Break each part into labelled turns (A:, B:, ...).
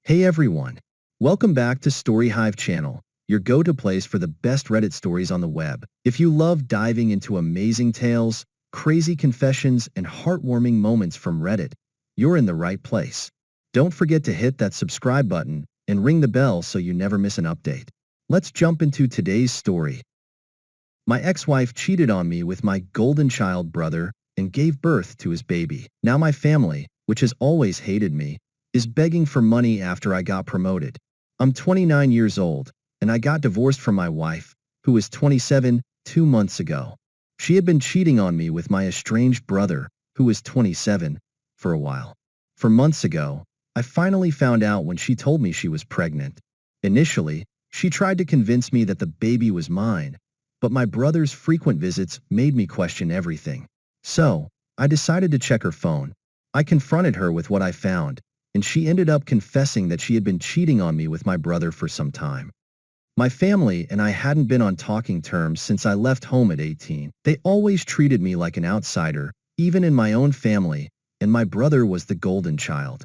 A: Hey everyone! Welcome back to Story Hive channel, your go-to place for the best Reddit stories on the web. If you love diving into amazing tales, crazy confessions, and heartwarming moments from Reddit, you're in the right place. Don't forget to hit that subscribe button and ring the bell so you never miss an update. Let's jump into today's story. My ex-wife cheated on me with my golden child brother and gave birth to his baby. Now my family, which has always hated me, is begging for money after I got promoted. I'm 29 years old, and I got divorced from my wife, who is 27, 2 months ago. She had been cheating on me with my estranged brother, who is 27, for a while. 4 months ago, I finally found out when she told me she was pregnant. Initially, she tried to convince me that the baby was mine, but my brother's frequent visits made me question everything. So, I decided to check her phone. I confronted her with what I found, and she ended up confessing that she had been cheating on me with my brother for some time. My family and I hadn't been on talking terms since I left home at 18. They always treated me like an outsider, even in my own family, and my brother was the golden child.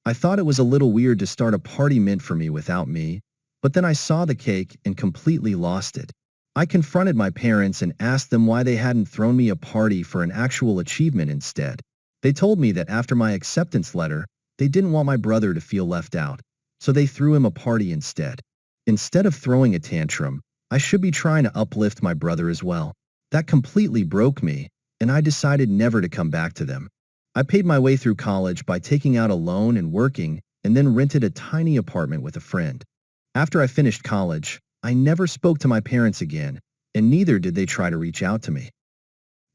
A: I thought it was a little weird to start a party meant for me without me, but then I saw the cake and completely lost it. I confronted my parents and asked them why they hadn't thrown me a party for an actual achievement instead. They told me that after my acceptance letter, they didn't want my brother to feel left out, so they threw him a party instead. Instead of throwing a tantrum, I should be trying to uplift my brother as well. That completely broke me, and I decided never to come back to them. I paid my way through college by taking out a loan and working, and then rented a tiny apartment with a friend. After I finished college, I never spoke to my parents again, and neither did they try to reach out to me.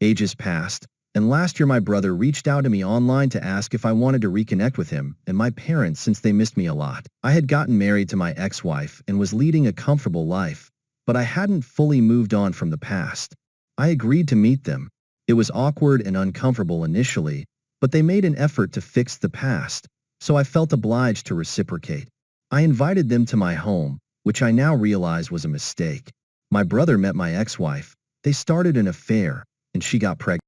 A: Ages passed, and last year my brother reached out to me online to ask if I wanted to reconnect with him and my parents since they missed me a lot. I had gotten married to my ex-wife and was leading a comfortable life, but I hadn't fully moved on from the past. I agreed to meet them. It was awkward and uncomfortable initially, but they made an effort to fix the past, so I felt obliged to reciprocate. I invited them to my home, which I now realize was a mistake. My brother met my ex-wife, they started an affair, and she got pregnant.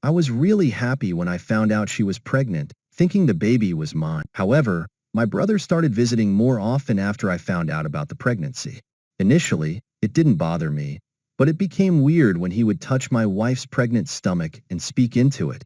A: I was really happy when I found out she was pregnant, thinking the baby was mine. However, my brother started visiting more often after I found out about the pregnancy. Initially, it didn't bother me, but it became weird when he would touch my wife's pregnant stomach and speak into it.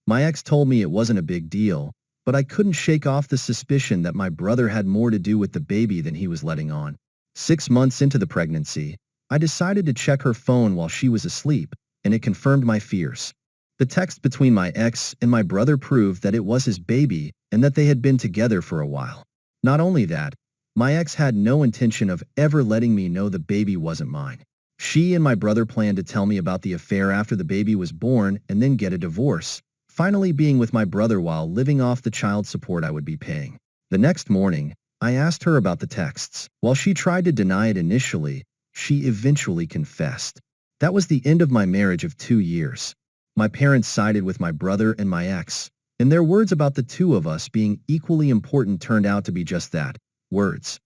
A: My ex told me it wasn't a big deal, but I couldn't shake off the suspicion that my brother had more to do with the baby than he was letting on. 6 months into the pregnancy, I decided to check her phone while she was asleep, and it confirmed my fears. The text between my ex and my brother proved that it was his baby and that they had been together for a while. Not only that, my ex had no intention of ever letting me know the baby wasn't mine. She and my brother planned to tell me about the affair after the baby was born and then get a divorce, finally being with my brother while living off the child support I would be paying. The next morning, I asked her about the texts. While she tried to deny it initially, she eventually confessed. That was the end of my marriage of 2 years. My parents sided with my brother and my ex, and their words about the two of us being equally important turned out to be just that, words.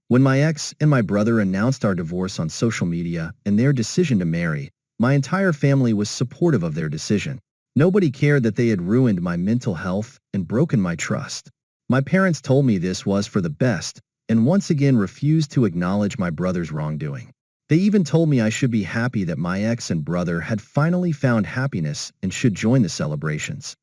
A: When my ex and my brother announced our divorce on social media and their decision to marry, my entire family was supportive of their decision. Nobody cared that they had ruined my mental health and broken my trust. My parents told me this was for the best, and once again refused to acknowledge my brother's wrongdoing. They even told me I should be happy that my ex and brother had finally found happiness and should join the celebrations.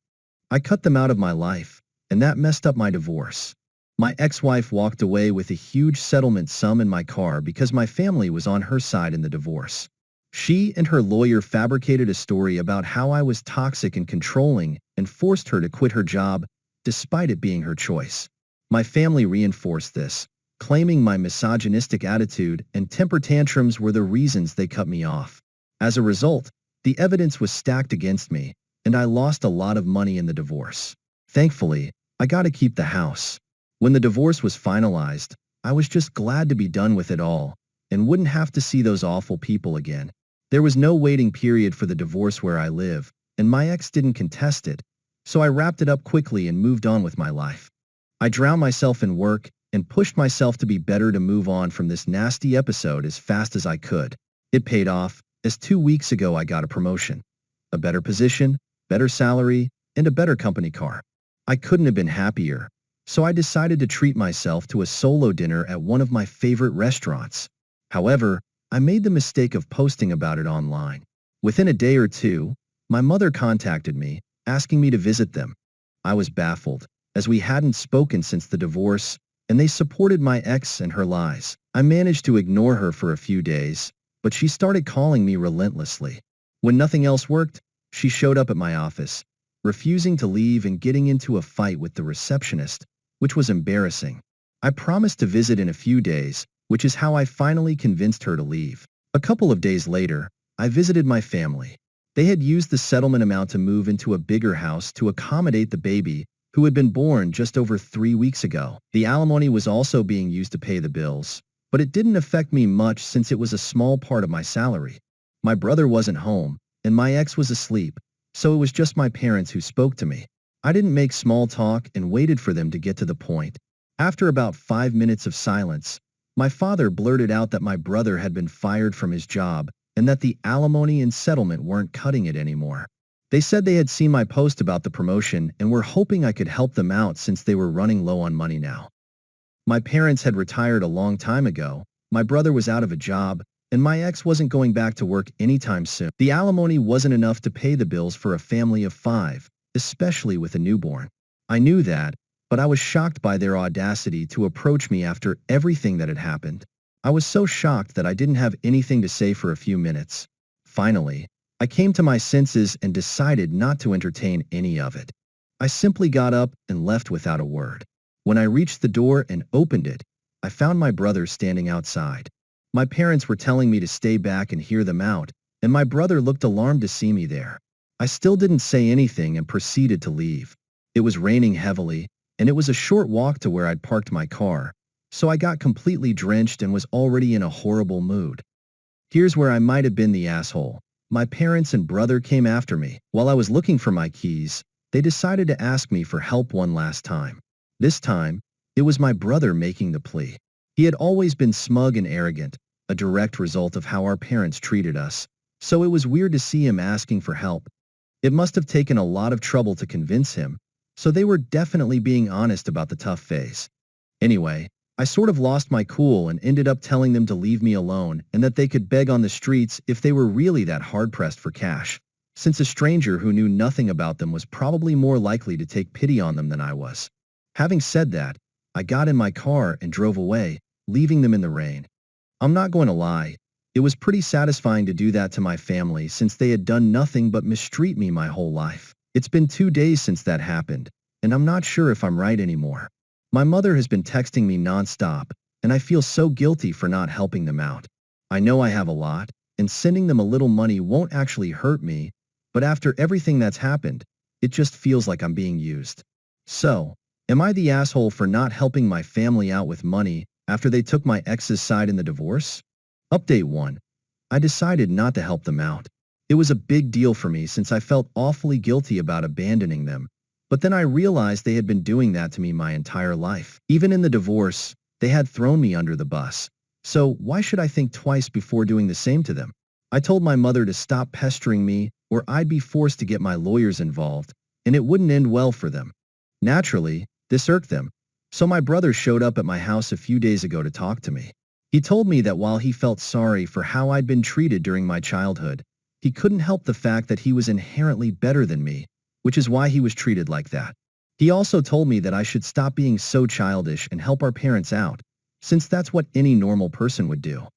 A: I cut them out of my life, and that messed up my divorce. My ex-wife walked away with a huge settlement sum in my car because my family was on her side in the divorce. She and her lawyer fabricated a story about how I was toxic and controlling and forced her to quit her job, despite it being her choice. My family reinforced this, claiming my misogynistic attitude and temper tantrums were the reasons they cut me off. As a result, the evidence was stacked against me, and I lost a lot of money in the divorce. Thankfully, I got to keep the house. When the divorce was finalized, I was just glad to be done with it all, and wouldn't have to see those awful people again. There was no waiting period for the divorce where I live, and my ex didn't contest it, so I wrapped it up quickly and moved on with my life. I drowned myself in work and pushed myself to be better to move on from this nasty episode as fast as I could. It paid off, as 2 weeks ago I got a promotion, a better position, better salary, and a better company car. I couldn't have been happier, so I decided to treat myself to a solo dinner at one of my favorite restaurants. However, I made the mistake of posting about it online. Within a day or two, my mother contacted me, asking me to visit them. I was baffled, as we hadn't spoken since the divorce, and they supported my ex and her lies. I managed to ignore her for a few days, but she started calling me relentlessly. When nothing else worked, she showed up at my office, refusing to leave and getting into a fight with the receptionist, which was embarrassing. I promised to visit in a few days, which is how I finally convinced her to leave. A couple of days later, I visited my family. They had used the settlement amount to move into a bigger house to accommodate the baby, who had been born just over 3 weeks ago. The alimony was also being used to pay the bills, but it didn't affect me much since it was a small part of my salary. My brother wasn't home, and my ex was asleep, so it was just my parents who spoke to me. I didn't make small talk and waited for them to get to the point. After about 5 minutes of silence, my father blurted out that my brother had been fired from his job and that the alimony and settlement weren't cutting it anymore. They said they had seen my post about the promotion and were hoping I could help them out since they were running low on money now. My parents had retired a long time ago, my brother was out of a job, and my ex wasn't going back to work anytime soon. The alimony wasn't enough to pay the bills for a family of 5, especially with a newborn. I knew that, but I was shocked by their audacity to approach me after everything that had happened. I was so shocked that I didn't have anything to say for a few minutes. Finally, I came to my senses and decided not to entertain any of it. I simply got up and left without a word. When I reached the door and opened it, I found my brother standing outside. My parents were telling me to stay back and hear them out, and my brother looked alarmed to see me there. I still didn't say anything and proceeded to leave. It was raining heavily, and it was a short walk to where I'd parked my car, so I got completely drenched and was already in a horrible mood. Here's where I might have been the asshole. My parents and brother came after me. While I was looking for my keys, they decided to ask me for help one last time. This time, it was my brother making the plea. He had always been smug and arrogant, a direct result of how our parents treated us, so it was weird to see him asking for help. It must have taken a lot of trouble to convince him, so they were definitely being honest about the tough phase. Anyway, I sort of lost my cool and ended up telling them to leave me alone and that they could beg on the streets if they were really that hard-pressed for cash, since a stranger who knew nothing about them was probably more likely to take pity on them than I was. Having said that, I got in my car and drove away, leaving them in the rain. I'm not going to lie, it was pretty satisfying to do that to my family since they had done nothing but mistreat me my whole life. It's been 2 days since that happened, and I'm not sure if I'm right anymore. My mother has been texting me nonstop, and I feel so guilty for not helping them out. I know I have a lot, and sending them a little money won't actually hurt me, but after everything that's happened, it just feels like I'm being used. So, am I the asshole for not helping my family out with money after they took my ex's side in the divorce? Update 1. I decided not to help them out. It was a big deal for me since I felt awfully guilty about abandoning them. But then I realized they had been doing that to me my entire life. Even in the divorce, they had thrown me under the bus. So why should I think twice before doing the same to them? I told my mother to stop pestering me or I'd be forced to get my lawyers involved, and it wouldn't end well for them. Naturally, this irked them. So my brother showed up at my house a few days ago to talk to me. He told me that while he felt sorry for how I'd been treated during my childhood, he couldn't help the fact that he was inherently better than me, which is why he was treated like that. He also told me that I should stop being so childish and help our parents out, since that's what any normal person would do.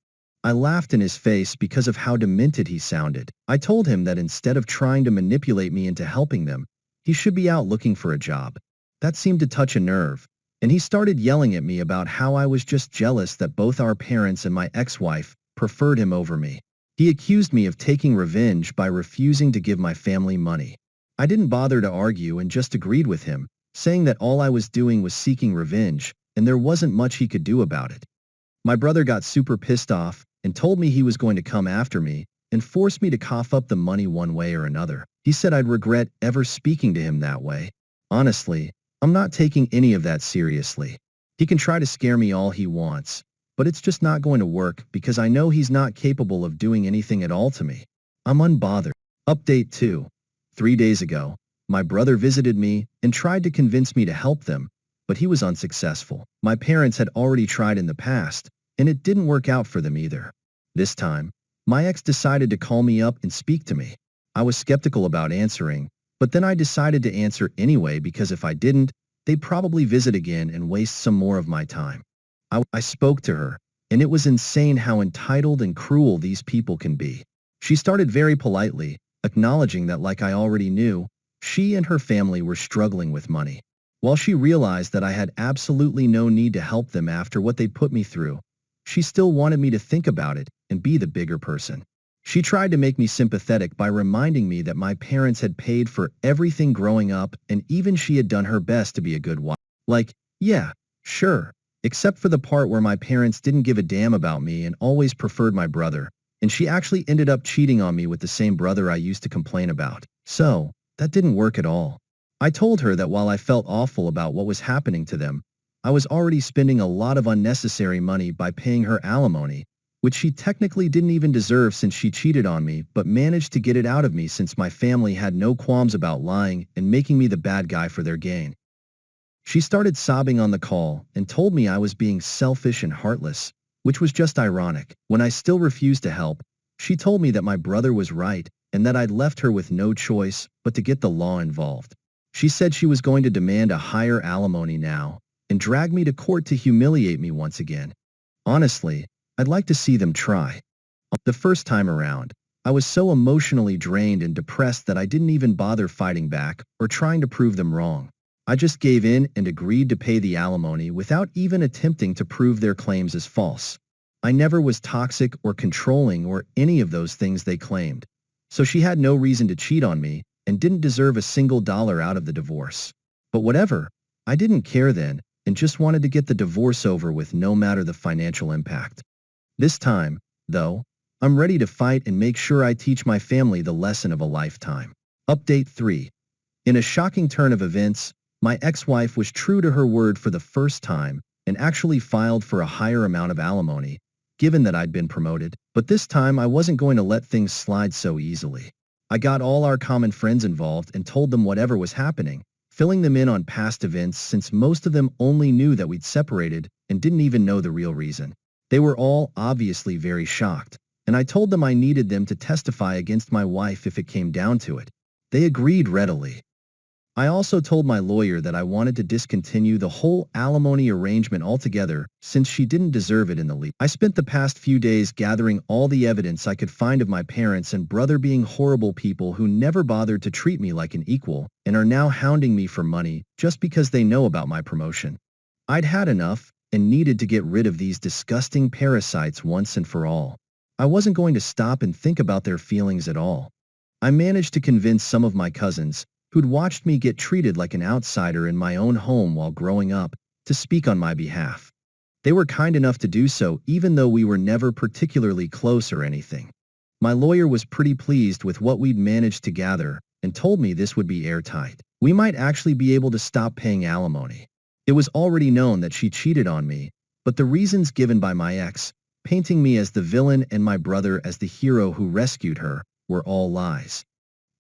A: I laughed in his face because of how demented he sounded. I told him that instead of trying to manipulate me into helping them, he should be out looking for a job. That seemed to touch a nerve, and he started yelling at me about how I was just jealous that both our parents and my ex-wife preferred him over me. He accused me of taking revenge by refusing to give my family money. I didn't bother to argue and just agreed with him, saying that all I was doing was seeking revenge, and there wasn't much he could do about it. My brother got super pissed off and told me he was going to come after me and force me to cough up the money one way or another. He said I'd regret ever speaking to him that way. Honestly, I'm not taking any of that seriously. He can try to scare me all he wants, but it's just not going to work because I know he's not capable of doing anything at all to me. I'm unbothered. Update 2. 3 days ago, my brother visited me and tried to convince me to help them, but he was unsuccessful. My parents had already tried in the past, and it didn't work out for them either. This time, my ex decided to call me up and speak to me. I was skeptical about answering, but then I decided to answer anyway because if I didn't, they'd probably visit again and waste some more of my time. I spoke to her, and it was insane how entitled and cruel these people can be. She started very politely, acknowledging that like I already knew, she and her family were struggling with money. While she realized that I had absolutely no need to help them after what they'd put me through, she still wanted me to think about it and be the bigger person. She tried to make me sympathetic by reminding me that my parents had paid for everything growing up and even she had done her best to be a good wife. Like, yeah, sure, except for the part where my parents didn't give a damn about me and always preferred my brother, and she actually ended up cheating on me with the same brother I used to complain about. So, that didn't work at all. I told her that while I felt awful about what was happening to them, I was already spending a lot of unnecessary money by paying her alimony, which she technically didn't even deserve since she cheated on me but managed to get it out of me since my family had no qualms about lying and making me the bad guy for their gain. She started sobbing on the call and told me I was being selfish and heartless, which was just ironic. When I still refused to help, she told me that my brother was right and that I'd left her with no choice but to get the law involved. She said she was going to demand a higher alimony now and drag me to court to humiliate me once again. Honestly, I'd like to see them try. The first time around, I was so emotionally drained and depressed that I didn't even bother fighting back or trying to prove them wrong. I just gave in and agreed to pay the alimony without even attempting to prove their claims as false. I never was toxic or controlling or any of those things they claimed, so she had no reason to cheat on me and didn't deserve a single dollar out of the divorce. But whatever, I didn't care then and just wanted to get the divorce over with no matter the financial impact. This time, though, I'm ready to fight and make sure I teach my family the lesson of a lifetime. Update 3. In a shocking turn of events, my ex-wife was true to her word for the first time and actually filed for a higher amount of alimony, given that I'd been promoted. But this time I wasn't going to let things slide so easily. I got all our common friends involved and told them whatever was happening, filling them in on past events since most of them only knew that we'd separated and didn't even know the real reason. They were all obviously very shocked, and I told them I needed them to testify against my wife if it came down to it. They agreed readily. I also told my lawyer that I wanted to discontinue the whole alimony arrangement altogether since she didn't deserve it in the least. I spent the past few days gathering all the evidence I could find of my parents and brother being horrible people who never bothered to treat me like an equal and are now hounding me for money just because they know about my promotion. I'd had enough and needed to get rid of these disgusting parasites once and for all. I wasn't going to stop and think about their feelings at all. I managed to convince some of my cousins, who'd watched me get treated like an outsider in my own home while growing up, to speak on my behalf. They were kind enough to do so even though we were never particularly close or anything. My lawyer was pretty pleased with what we'd managed to gather and told me this would be airtight. We might actually be able to stop paying alimony. It was already known that she cheated on me, but the reasons given by my ex, painting me as the villain and my brother as the hero who rescued her, were all lies.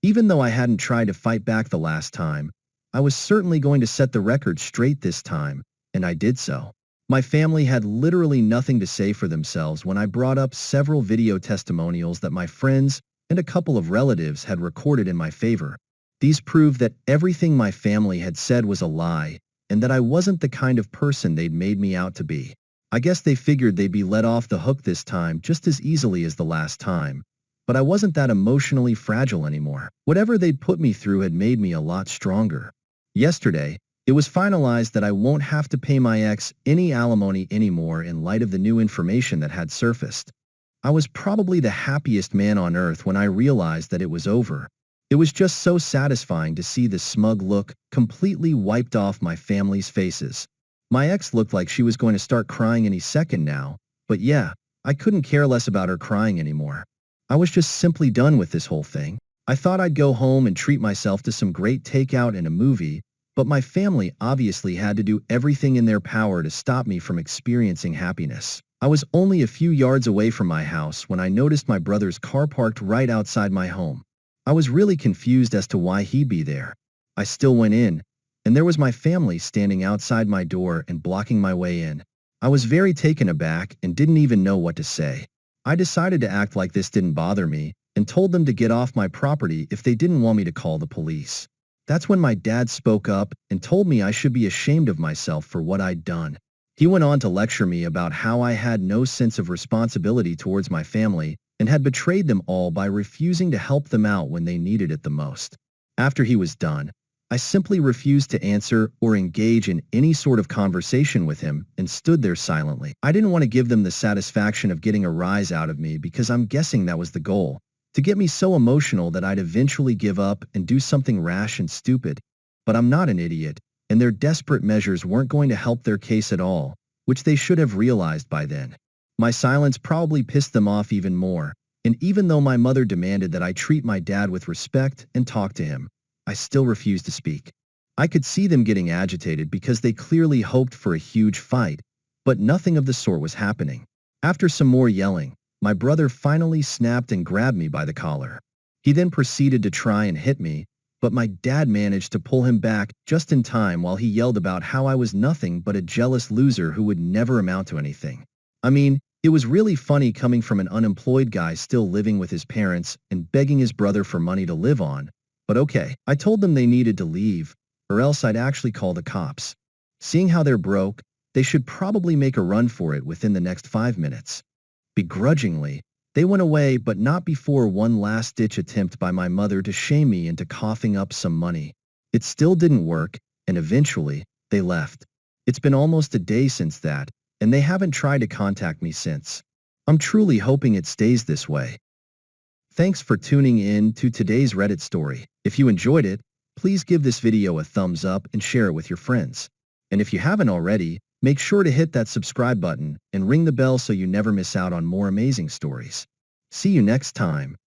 A: Even though I hadn't tried to fight back the last time, I was certainly going to set the record straight this time, and I did so. My family had literally nothing to say for themselves when I brought up several video testimonials that my friends and a couple of relatives had recorded in my favor. These proved that everything my family had said was a lie, and that I wasn't the kind of person they'd made me out to be. I guess they figured they'd be let off the hook this time just as easily as the last time. But I wasn't that emotionally fragile anymore. Whatever they'd put me through had made me a lot stronger. Yesterday, it was finalized that I won't have to pay my ex any alimony anymore in light of the new information that had surfaced. I was probably the happiest man on earth when I realized that it was over. It was just so satisfying to see the smug look completely wiped off my family's faces. My ex looked like she was going to start crying any second now, but yeah, I couldn't care less about her crying anymore. I was just simply done with this whole thing. I thought I'd go home and treat myself to some great takeout and a movie, but my family obviously had to do everything in their power to stop me from experiencing happiness. I was only a few yards away from my house when I noticed my brother's car parked right outside my home. I was really confused as to why he'd be there. I still went in, and there was my family standing outside my door and blocking my way in. I was very taken aback and didn't even know what to say. I decided to act like this didn't bother me and told them to get off my property if they didn't want me to call the police. That's when my dad spoke up and told me I should be ashamed of myself for what I'd done. He went on to lecture me about how I had no sense of responsibility towards my family and had betrayed them all by refusing to help them out when they needed it the most. After he was done, I simply refused to answer or engage in any sort of conversation with him and stood there silently. I didn't want to give them the satisfaction of getting a rise out of me because I'm guessing that was the goal, to get me so emotional that I'd eventually give up and do something rash and stupid. But I'm not an idiot, and their desperate measures weren't going to help their case at all, which they should have realized by then. My silence probably pissed them off even more, and even though my mother demanded that I treat my dad with respect and talk to him, I still refused to speak. I could see them getting agitated because they clearly hoped for a huge fight, but nothing of the sort was happening. After some more yelling, my brother finally snapped and grabbed me by the collar. He then proceeded to try and hit me, but my dad managed to pull him back just in time while he yelled about how I was nothing but a jealous loser who would never amount to anything. I mean, it was really funny coming from an unemployed guy still living with his parents and begging his brother for money to live on. But okay, I told them they needed to leave, or else I'd actually call the cops. Seeing how they're broke, they should probably make a run for it within the next 5 minutes. Begrudgingly, they went away, but not before one last-ditch attempt by my mother to shame me into coughing up some money. It still didn't work, and eventually, they left. It's been almost a day since that, and they haven't tried to contact me since. I'm truly hoping it stays this way. Thanks for tuning in to today's Reddit story. If you enjoyed it, please give this video a thumbs up and share it with your friends. And if you haven't already, make sure to hit that subscribe button and ring the bell so you never miss out on more amazing stories. See you next time.